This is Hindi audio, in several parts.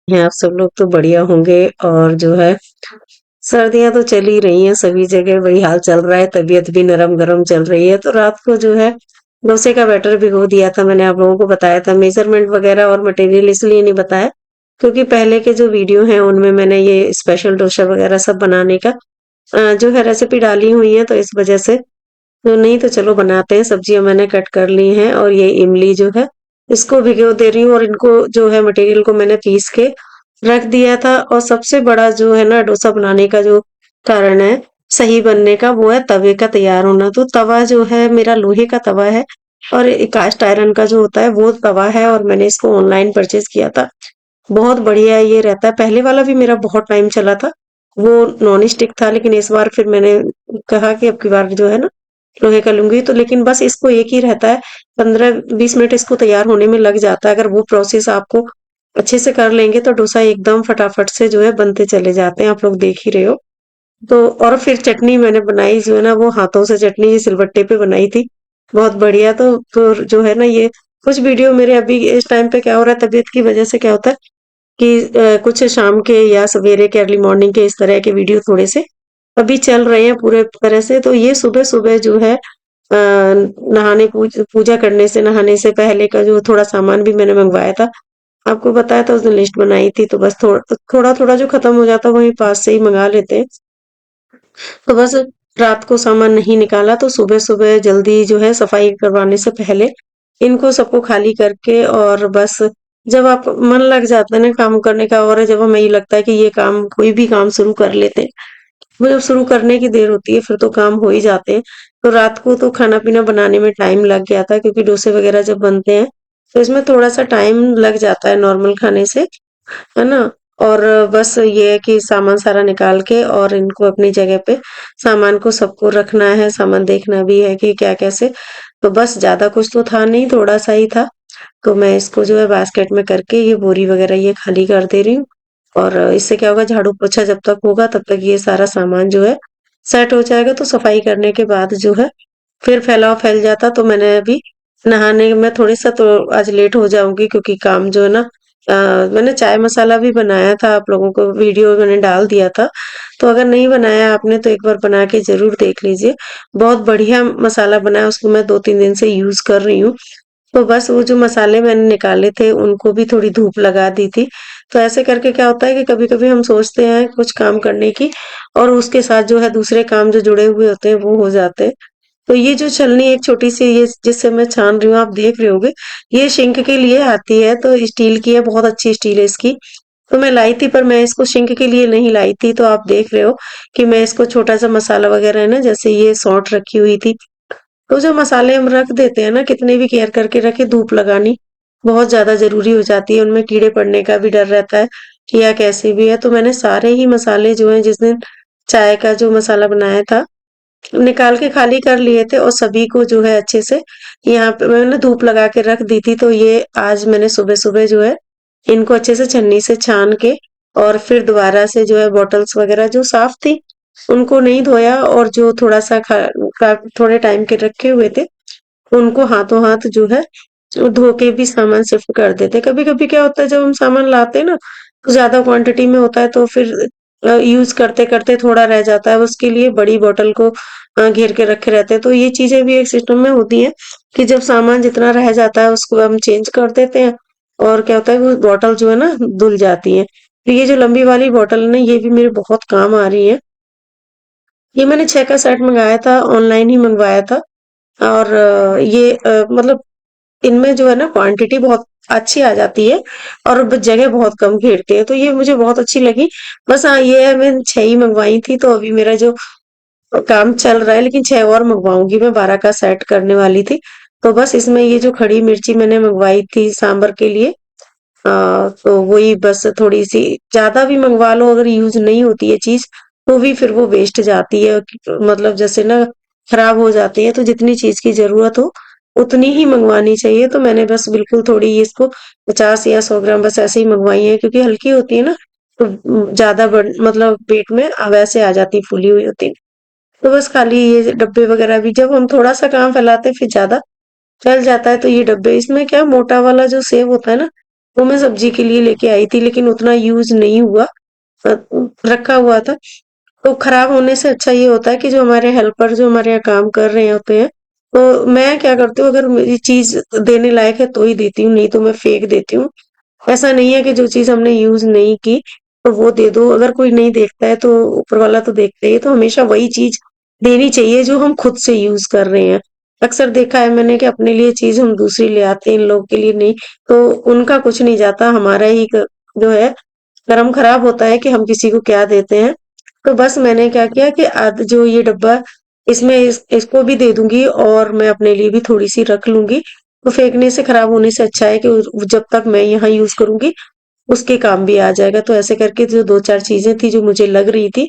हैं आप सब लोग तो बढ़िया होंगे और जो है सर्दियां तो चल ही रही हैं सभी जगह वही हाल चल रहा है। तबीयत भी नरम गरम चल रही है। तो रात को जो है डोसे का बैटर भिगो दिया था। मैंने आप लोगों को बताया था मेजरमेंट वगैरह और मटेरियल इसलिए नहीं बताया क्योंकि पहले के जो वीडियो हैं उनमें मैंने ये स्पेशल डोसा वगैरह सब बनाने का जो है रेसिपी डाली हुई है, तो इस वजह से तो नहीं तो चलो बनाते हैं। सब्जियां मैंने कट कर ली हैं और ये इमली जो है इसको भिगो दे रही हूँ और इनको जो है मटेरियल को मैंने पीस के रख दिया था। और सबसे बड़ा जो है ना डोसा बनाने का जो कारण है सही बनने का वो है तवे का तैयार होना। तो तवा जो है मेरा लोहे का तवा है और कास्ट आयरन का जो होता है वो तवा है और मैंने इसको ऑनलाइन परचेज किया था। बहुत बढ़िया ये रहता है। पहले वाला भी मेरा बहुत टाइम चला था, वो नॉन स्टिक था, लेकिन इस बार फिर मैंने कहा कि अब की बार जो है ना लोहे का लूंगी। तो लेकिन बस इसको एक ही रहता है, 15-20 मिनट इसको तैयार होने में लग जाता है। अगर वो प्रोसेस आपको अच्छे से कर लेंगे तो डोसा एकदम फटाफट से जो है बनते चले जाते हैं। आप लोग देख ही रहे हो। तो और फिर चटनी मैंने बनाई जो है ना वो हाथों से चटनी ये सिलबट्टे पे बनाई थी, बहुत बढ़िया। तो जो है ना ये कुछ वीडियो मेरे अभी इस टाइम पे क्या हो रहा है तबीयत की वजह से क्या होता है कि कुछ शाम के या सवेरे के अर्ली मॉर्निंग के इस तरह के वीडियो थोड़े से अभी चल रहे हैं पूरे तरह से। तो ये सुबह-सुबह जो है नहाने पूजा करने से नहाने से पहले का जो थोड़ा सामान भी मैंने मंगवाया था। आपको बताया था उस दिन लिस्ट बनाई थी, तो बस थोड़ा-थोड़ा जो खत्म हो जाता है वहीं पास से ही मँगा लेते हैं। तो बस रात को सामान नहीं निकाला तो सुबह-सुबह जल्दी जो है सफाई करवाने से पहले इनको सबको खाली करके और बस जब आप मन लग जाता है ना काम करने का और जब हमें ये लगता है कि ये काम कोई भी काम शुरू कर लेते हैं, वो जब शुरू करने की देर होती है फिर तो काम हो ही जाते हैं। तो रात को तो खाना-पीना बनाने में टाइम लग गया था क्योंकि डोसे वगैरह जब बनते हैं, तो इसमें थोड़ा-सा टाइम लग जाता है नॉर्मल खाने से, है ना? और बस ये है कि सामान सारा निकाल के और इनको अपनी जगह पे सामान को सबको रखना है, सामान देखना भी है कि क्या कैसे। तो बस ज़्यादा कुछ तो था नहीं, थोड़ा-सा ही था। तो मैं इसको जो है बास्केट में करके ये बोरी वगैरह ये खाली कर दे रही हूँ। और इससे क्या होगा झाड़ू-पोछा जब तक होगा तब तक ये सारा सामान जो है सेट हो जाएगा। तो सफाई करने के बाद जो है फिर फैलाव फैल जाता। तो मैंने अभी नहाने में थोड़ी-सा तो आज लेट हो जाऊँगी क्योंकि काम जो है ना अ, मैंने चाय मसाला भी बनाया था, आप लोगों को वीडियो मैंने डाल दिया था। तो अगर नहीं बनाया आपने तो एक बार बना के ज़रूर देख लीजिए। बहुत बढ़िया मसाला बना है, उसको मैं 2-3 दिन से यूज़ कर रही हूँ। तो बस वो जो मसाले मैंने निकाले थे उनको भी थोड़ी धूप लगा दी थी। तो ऐसे करके क्या होता है कि कभी-कभी हम सोचते हैं कुछ काम करने की और उसके साथ जो है दूसरे काम जो जुड़े हुए होते हैं वो हो जाते हैं। तो ये जो छलनी एक छोटी-सी ये जिससे मैं छान रही हूँ आप देख रहे होंगे, ये सिंक के लिए आती है। तो स्टील की है, बहुत अच्छी स्टील है इसकी। तो मैं लाई थी पर मैं इसको सिंक के लिए नहीं लाई थी। तो आप देख रहे हो कि मैं इसको छोटा-सा मसाला वगैरह है ना जैसे ये सौंठ रखी हुई थी। तो जो मसाले हम रख देते हैं ना कितने भी केयर करके रखें, धूप लगानी बहुत ज़्यादा ज़रूरी हो जाती है। उनमें कीड़े पड़ने का भी डर रहता है या कैसे भी है। तो मैंने सारे ही मसाले जो हैं जिस दिन चाय का जो मसाला बनाया था, निकाल के खाली कर लिए थे और सभी को जो है अच्छे से यहाँ पे मैंने धूप लगा के रख दी थी। तो ये आज मैंने सुबह-सुबह जो है इनको अच्छे से छन्नी से छान के और फिर दोबारा से जो है बॉटल्स वगैरह जो साफ थी, उनको नहीं धोया और जो थोड़ा-सा थोड़े टाइम के रखे हुए थे, उनको हाथों-हाथ जो है धो के भी सामान शिफ्ट कर देते। कभी-कभी क्या होता है जब हम सामान लाते हैं ना, तो ज़्यादा क्वांटिटी में होता है तो फिर यूज़ करते-करते थोड़ा रह जाता है, उसके लिए बड़ी बॉटल को घेर के रखे रहते हैं। तो ये चीज़ें भी एक सिस्टम में होती हैं कि जब सामान जितना रह जाता है उसको हम चेंज कर देते हैं और क्या होता है वो बॉटल जो है ना धुल जाती है। तो ये जो लंबी वाली बॉटल है ना ये भी मेरे बहुत काम आ रही है। ये मैंने 6 का सेट मँगाया था, ऑनलाइन ही मँगवाया था और ये मतलब इनमें जो है ना क्वांटिटी बहुत अच्छी आ जाती है और जगह बहुत कम घेरते हैं, तो ये मुझे बहुत अच्छी लगी। बस हाँ, ये है मैं 6 ही मँगवाई थी तो अभी मेरा जो काम चल रहा है लेकिन 6 और मँगवाऊँगी मैं, 12 का सेट करने वाली थी। तो बस इसमें ये जो खड़ी मिर्ची मैंने मँगवाई थी सांभर के लिए तो वही बस थोड़ी-सी ज़्यादा भी मँगवा लो अगर यूज़ नहीं होती है चीज़, तो भी फिर वो वेस्ट जाती है मतलब जैसे ना खराब हो जाती है, तो जितनी चीज़ की ज़रूरत हो, उतनी ही मँगवानी चाहिए। तो मैंने बस बिल्कुल थोड़ी इसको 50 या 100 ग्राम बस ऐसे ही मँगवाई है क्योंकि हल्की होती है ना, तो ज़्यादा मतलब पेट में वैसे आ जाती है, फूली हुई होती है। तो बस खाली ये डब्बे वगैरह भी जब हम थोड़ा-सा काम फैलाते हैं फिर ज़्यादा चल जाता है, तो ये डब्बे इसमें क्या मोटा वाला जो सेव होता है ना वो मैं सब्जी के लिए लेके आई थी लेकिन उतना यूज़ नहीं हुआ। अ, रखा हुआ था। तो खराब होने से अच्छा ये होता है कि जो हमारे हेल्पर जो हमारे यहाँ काम कर रहे होते हैं, तो मैं क्या करती हूँ अगर मेरी चीज़ देने लायक है तो ही देती हूँ, नहीं तो मैं फेंक देती हूँ। ऐसा नहीं है कि जो चीज़ हमने यूज़ नहीं की, तो वो दे दो, अगर कोई नहीं देखता है तो ऊपर वाला तो देखता ही है, तो हमेशा वही चीज़ देनी चाहिए जो हम खुद से यूज़ कर रहे हैं। अक्सर देखा है मैंने कि अपने लिए चीज़ हम दूसरी ले आते हैं, इन लोगों के लिए नहीं, तो उनका कुछ नहीं जाता, हमारा ही जो है कर्म खराब होता है कि हम किसी को क्या देते हैं। तो बस मैंने क्या किया कि आध जो ये डब्बा इसमें इसको भी दे दूँगी और मैं अपने लिए भी थोड़ी-सी रख लूँगी। तो फेंकने से खराब होने से अच्छा है कि जब तक मैं यहाँ यूज़ करूँगी, उसके काम भी आ जाएगा। तो ऐसे करके जो 2-4 चीज़ें थी जो मुझे लग रही थी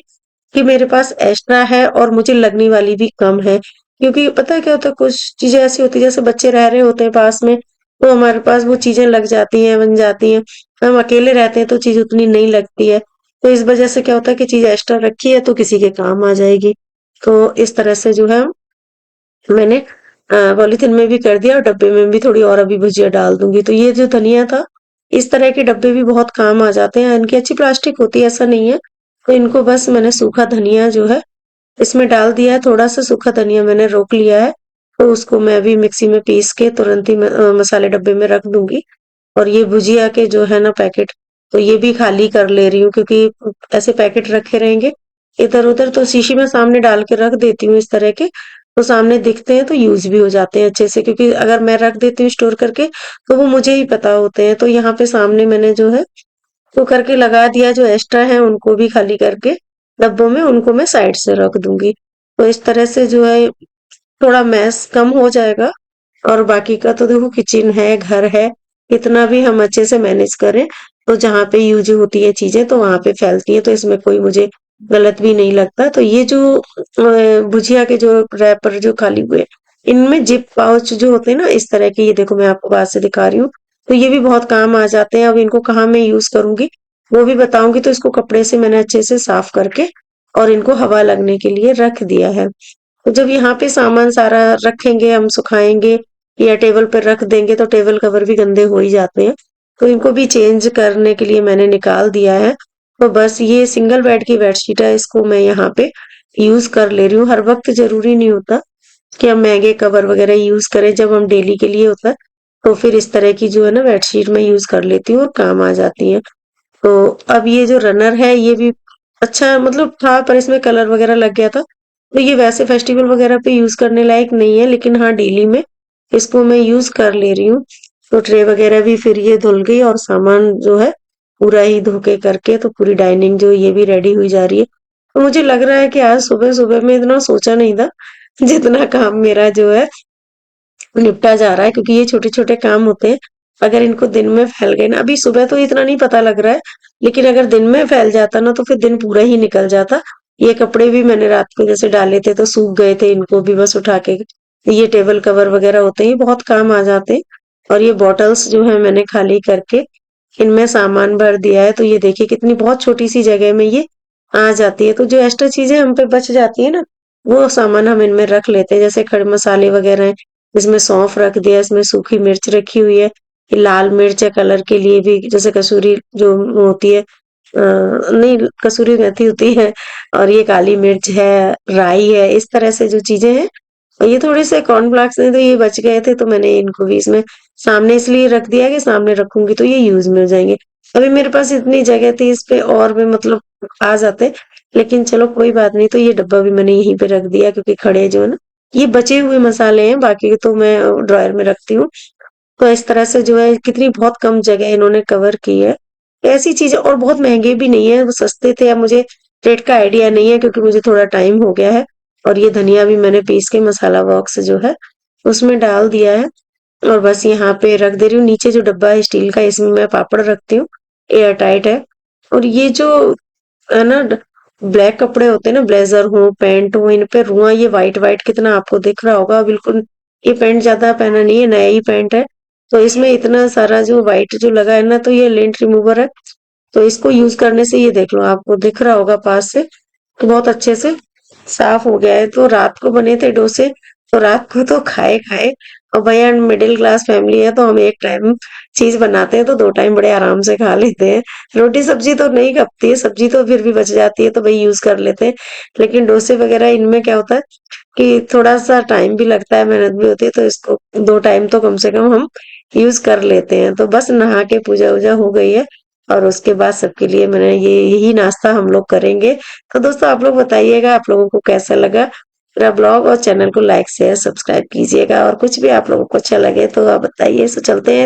कि मेरे पास एक्स्ट्रा है और मुझे लगने वाली भी कम है। क्योंकि पता है क्या होता है, कुछ चीज़ें ऐसी होती है जैसे बच्चे रह रहे होते हैं पास में, तो हमारे पास वो चीज़ें लग जाती हैं, बन जाती हैं। हम अकेले रहते हैं तो चीज़ उतनी नहीं लगती है। तो इस वजह से क्या होता है कि चीज़ एक्स्ट्रा रखी है तो किसी के काम आ जाएगी। तो इस तरह से जो है मैंने पॉलीथिन में भी कर दिया और डब्बे में भी थोड़ी और अभी भुजिया डाल दूँगी। तो ये जो धनिया था, इस तरह के डब्बे भी बहुत काम आ जाते हैं। इनकी अच्छी प्लास्टिक होती है, ऐसा नहीं है। तो इनको बस मैंने सूखा धनिया जो है, इसमें डाल दिया है, थोड़ा-सा सूखा धनिया मैंने रोक लिया है। तो उसको मैं अभी मिक्सी में पीस के तुरंत ही मसाले डब्बे में रख दूँगी। और ये भुजिया के जो है ना पैकेट, तो ये भी खाली कर ले रही हूँ क्योंकि ऐसे पैकेट रखे रहेंगे इधर-उधर, तो शीशी में सामने डाल के रख देती हूँ इस तरह के, तो सामने दिखते हैं तो यूज़ भी हो जाते हैं अच्छे से, क्योंकि अगर मैं रख देती हूँ स्टोर करके, तो वो मुझे ही पता होते हैं। तो यहाँ पे सामने मैंने जो है वो करके लगा दिया, जो एक्स्ट्रा है उनको भी खाली करके डब्बों में उनको मैं साइड से रख दूँगी। तो इस तरह से जो है थोड़ा मैस कम हो जाएगा और बाकी का तो देखो किचन है, घर है, कितना भी हम अच्छे से मैनेज करें, तो जहाँ पे यूज़ होती है चीज़ें तो वहाँ पे फैलती है, तो इसमें कोई मुझे गलत भी नहीं लगता। तो ये जो भुजिया के जो रैपर जो खाली हुए, इनमें जिप पाउच जो होते हैं ना इस तरह के, ये देखो मैं आपको पास से दिखा रही हूँ, तो ये भी बहुत काम आ जाते हैं। अब इनको कहाँ मैं यूज़ करूँगी, वो भी बताऊँगी। तो इसको कपड़े से मैंने अच्छे से साफ करके और इनको हवा लगने के लिए रख दिया है। तो जब यहाँ पे सामान सारा रखेंगे, हम सुखाएँगे या टेबल पे रख देंगे तो टेबल कवर भी गंदे हो ही जाते हैं। तो इनको भी चेंज करने के लिए मैंने निकाल दिया है। तो बस ये सिंगल बेड की बेडशीट है, इसको मैं यहाँ पे यूज़ कर ले रही हूँ। हर वक़्त ज़रूरी नहीं होता कि हम महँगे कवर वग़ैरह यूज़ करें, जब हम डेली के लिए होता है, तो फिर इस तरह की जो है ना बेडशीट मैं यूज़ कर लेती हूँ और काम आ जाती हैं। तो अब ये जो रनर है ये भी अच्छा मतलब था, पर इसमें कलर वग़ैरह लग गया था। तो ये वैसे फेस्टिवल वग़ैरह पे यूज़ करने लायक नहीं है, लेकिन हाँ डेली में इसको मैं यूज़ कर ले रही हूँ। तो ट्रे वग़ैरह भी फिर ये धुल गई और सामान जो है पूरा ही धो के करके तो पूरी डाइनिंग जो ये भी रेडी हुई जा रही है। तो मुझे लग रहा है कि आज सुबह-सुबह में इतना सोचा नहीं था, जितना काम मेरा जो है निपटा जा रहा है, क्योंकि ये छोटे-छोटे काम होते हैं। अगर इनको दिन में फैल गए ना, अभी सुबह तो इतना नहीं पता लग रहा है, लेकिन अगर दिन में फैल जाता ना तो फिर दिन पूरा ही निकल जाता। ये कपड़े भी मैंने रात को जैसे डाले थे तो सूख गए थे, इनको भी बस उठा के ये टेबल कवर वगैरह होते हैं, ये बहुत काम आ जाते हैं। और ये बॉटल्स जो है मैंने खाली करके इनमें सामान भर दिया है, तो ये देखिए कितनी बहुत छोटी-सी जगह में ये आ जाती है। तो जो एक्स्ट्रा चीज़ें हम पे बच जाती है ना, वो सामान हम इनमें रख लेते हैं, जैसे खड़े मसाले वगैरह हैं, इसमें सौंफ रख दिया, इसमें सूखी मिर्च रखी हुई है, लाल मिर्च है कलर के लिए भी, जैसे कसूरी जो होती है नहीं कसूरी मेथी होती है, और ये काली मिर्च है, राई है, इस तरह से जो चीज़ें हैं। और ये थोड़े से कॉर्नफ्लेक्स थे तो ये बच गए थे, तो मैंने इनको भी इसमें सामने इसलिए रख दिया कि सामने रखूँगी तो ये यूज़ में हो जाएँगे। अभी मेरे पास इतनी जगह थी इस पे और भी मतलब आ जाते, लेकिन चलो कोई बात नहीं, तो ये डब्बा भी मैंने यहीं पे रख दिया क्योंकि खड़े जो है ना, ये बचे हुए मसाले हैं, बाकी तो मैं ड्रॉयर में रखती हूँ। तो इस तरह से जो है कितनी बहुत कम जगह इन्होंने कवर की है। ऐसी चीज़ें, और बहुत महँगे भी नहीं है, वो सस्ते थे। अब मुझे रेट का आइडिया नहीं है क्योंकि मुझे थोड़ा टाइम हो गया है। और ये धनिया भी मैंने पीस के मसाला बॉक्स जो है उसमें डाल दिया है और बस यहाँ पे रख दे रही हूँ। नीचे जो डब्बा है स्टील का, इसमें मैं पापड़ रखती हूँ, एयर टाइट है। और ये जो है ना ब्लैक कपड़े होते हैं ना, ब्लेजर हो, पैंट हो, इन पे रुआ ये व्हाइट व्हाइट कितना आपको दिख रहा होगा बिल्कुल। ये पैंट ज्यादा पहना नहीं है, नया ही पैंट है। तो इसमें इतना सारा जो व्हाइट जो लगा है ना, तो ये लिंट रिमूवर है। तो इसको यूज करने से ये देख लो, आपको दिख रहा होगा पास से, तो बहुत अच्छे से साफ हो गया है। तो रात को बने थे डोसे, तो रात को तो खाए खाए और भैया मिडिल क्लास फैमिली है तो हम एक टाइम चीज़ बनाते हैं तो 2 टाइम बड़े आराम से खा लेते हैं। रोटी-सब्ज़ी तो नहीं खपती है, सब्ज़ी तो फिर भी बच जाती है तो वही यूज़ कर लेते हैं। लेकिन डोसे वग़ैरह इनमें क्या होता है कि थोड़ा-सा टाइम भी लगता है, मेहनत भी होती है तो इसको 2 टाइम तो कम से कम हम यूज़ कर लेते हैं। तो बस नहा के पूजा-वूजा हो गई है और उसके बाद सबके लिए मैंने यही नाश्ता हम लोग करेंगे। तो दोस्तों आप लोग बताइएगा आप लोगों को कैसा लगा मेरा ब्लॉग और चैनल को लाइक, शेयर, सब्सक्राइब कीजिएगा और कुछ भी आप लोगों को अच्छा लगे तो आप बताइए। सो चलते हैं